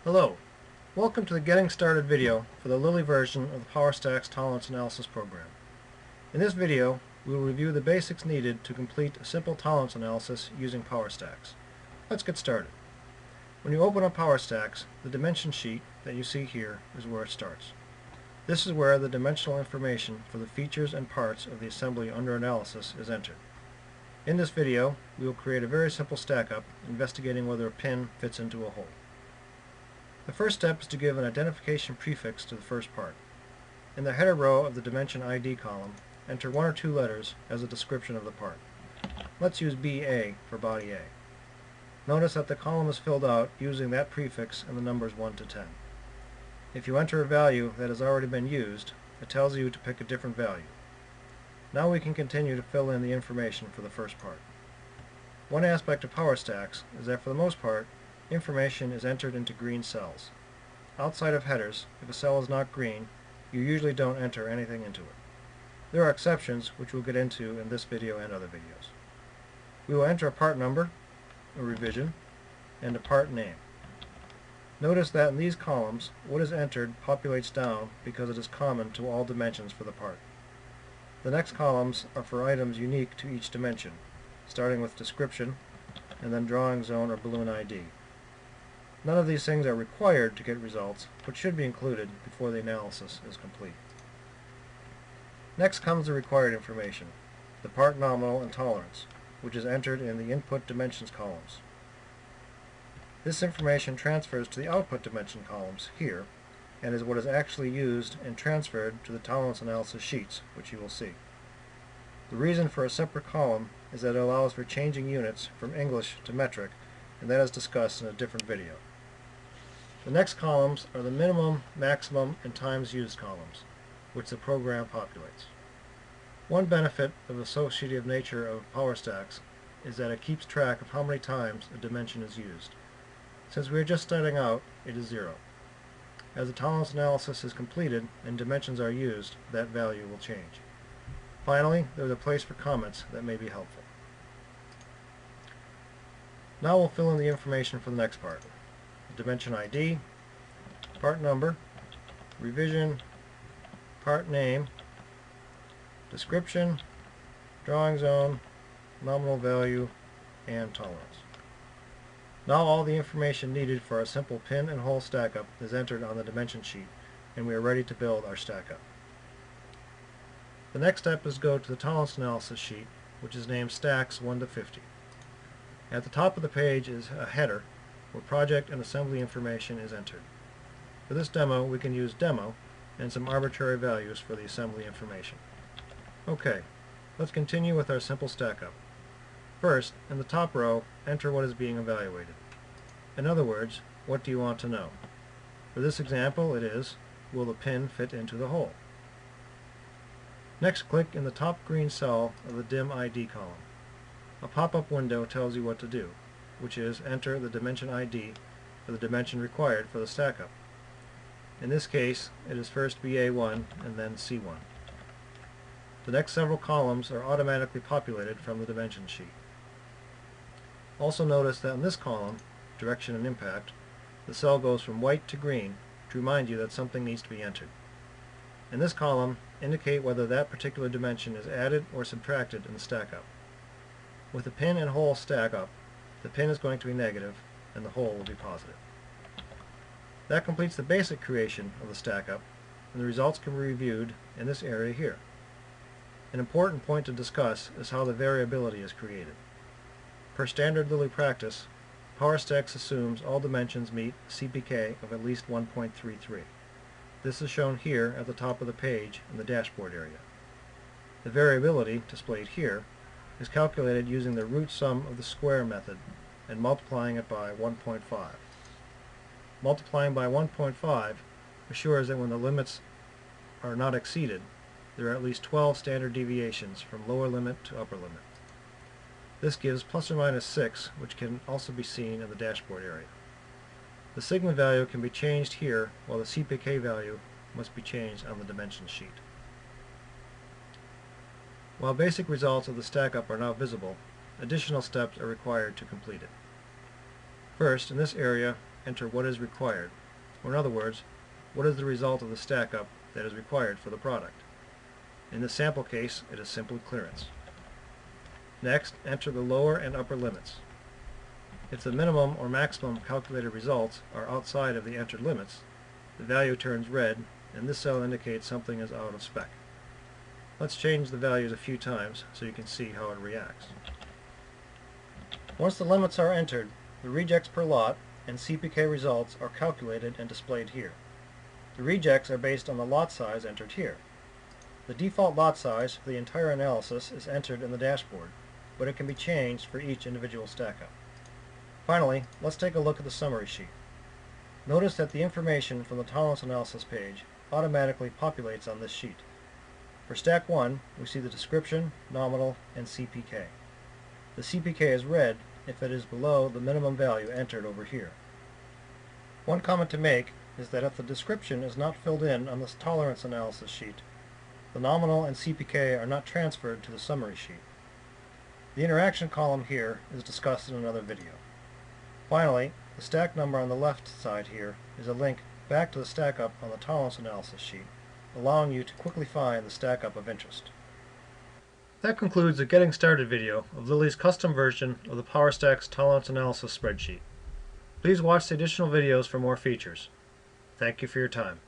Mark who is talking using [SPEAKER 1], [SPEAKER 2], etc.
[SPEAKER 1] Hello, welcome to the Getting Started video for the Lilly version of the Powerstaxx Tolerance Analysis program. In this video, we will review the basics needed to complete a simple tolerance analysis using Powerstaxx. Let's get started. When you open up Powerstaxx, the dimension sheet that you see here is where it starts. This is where the dimensional information for the features and parts of the assembly under analysis is entered. In this video, we will create a very simple stack-up investigating whether a pin fits into a hole. The first step is to give an identification prefix to the first part. In the header row of the dimension ID column, enter one or two letters as a description of the part. Let's use BA for body A. Notice that the column is filled out using that prefix and the numbers 1 to 10. If you enter a value that has already been used, it tells you to pick a different value. Now we can continue to fill in the information for the first part. One aspect of Powerstaxx is that for the most part, information is entered into green cells. Outside of headers, if a cell is not green, you usually don't enter anything into it. There are exceptions, which we'll get into in this video and other videos. We will enter a part number, a revision, and a part name. Notice that in these columns, what is entered populates down because it is common to all dimensions for the part. The next columns are for items unique to each dimension, starting with description, and then drawing zone or balloon ID. None of these things are required to get results, but should be included before the analysis is complete. Next comes the required information, the part nominal and tolerance, which is entered in the input dimensions columns. This information transfers to the output dimension columns here, and is what is actually used and transferred to the tolerance analysis sheets, which you will see. The reason for a separate column is that it allows for changing units from English to metric, and that is discussed in a different video. The next columns are the minimum, maximum, and times used columns, which the program populates. One benefit of the associative nature of Powerstaxx is that it keeps track of how many times a dimension is used. Since we are just starting out, it is 0. As the tolerance analysis is completed and dimensions are used, that value will change. Finally, there is a place for comments that may be helpful. Now we'll fill in the information for the next part. Dimension ID, part number, revision, part name, description, drawing zone, nominal value, and tolerance. Now all the information needed for a simple pin and hole stack-up is entered on the dimension sheet, and we are ready to build our stack-up. The next step is to go to the tolerance analysis sheet, which is named Stacks 1 to 50. At the top of the page is a header where project and assembly information is entered. For this demo, we can use demo and some arbitrary values for the assembly information. Okay, let's continue with our simple stack-up. First, in the top row, enter what is being evaluated. In other words, what do you want to know? For this example, it is, will the pin fit into the hole? Next, click in the top green cell of the dim ID column. A pop-up window tells you what to do, which is enter the dimension ID for the dimension required for the stack-up. In this case, it is first BA1 and then C1. The next several columns are automatically populated from the dimension sheet. Also notice that in this column, direction and impact, the cell goes from white to green to remind you that something needs to be entered. In this column, indicate whether that particular dimension is added or subtracted in the stack-up. With the pin and hole stack-up, the pin is going to be negative and the hole will be positive. That completes the basic creation of the stack-up, and the results can be reviewed in this area here. An important point to discuss is how the variability is created. Per standard Lilly practice, Powerstaxx assumes all dimensions meet CPK of at least 1.33. This is shown here at the top of the page in the dashboard area. The variability, displayed here, is calculated using the root sum of the square method and multiplying it by 1.5. Multiplying by 1.5 assures that when the limits are not exceeded, there are at least 12 standard deviations from lower limit to upper limit. This gives plus or minus 6, which can also be seen in the dashboard area. The sigma value can be changed here, while the CPK value must be changed on the dimension sheet. While basic results of the stack-up are now visible, additional steps are required to complete it. First, in this area, enter what is required, or in other words, what is the result of the stack up that is required for the product. In this sample case, it is simply clearance. Next, enter the lower and upper limits. If the minimum or maximum calculated results are outside of the entered limits, the value turns red, and this cell indicates something is out of spec. Let's change the values a few times so you can see how it reacts. Once the limits are entered, the rejects per lot and CPK results are calculated and displayed here. The rejects are based on the lot size entered here. The default lot size for the entire analysis is entered in the dashboard, but it can be changed for each individual stack-up. Finally, let's take a look at the summary sheet. Notice that the information from the tolerance analysis page automatically populates on this sheet. For stack 1, we see the description, nominal, and CPK. The CPK is red if it is below the minimum value entered over here. One comment to make is that if the description is not filled in on this tolerance analysis sheet, the nominal and CPK are not transferred to the summary sheet. The interaction column here is discussed in another video. Finally, the stack number on the left side here is a link back to the stack up on the tolerance analysis sheet, allowing you to quickly find the stack up of interest. That concludes the Getting Started video of Lilly's custom version of the Powerstaxx tolerance analysis spreadsheet. Please watch the additional videos for more features. Thank you for your time.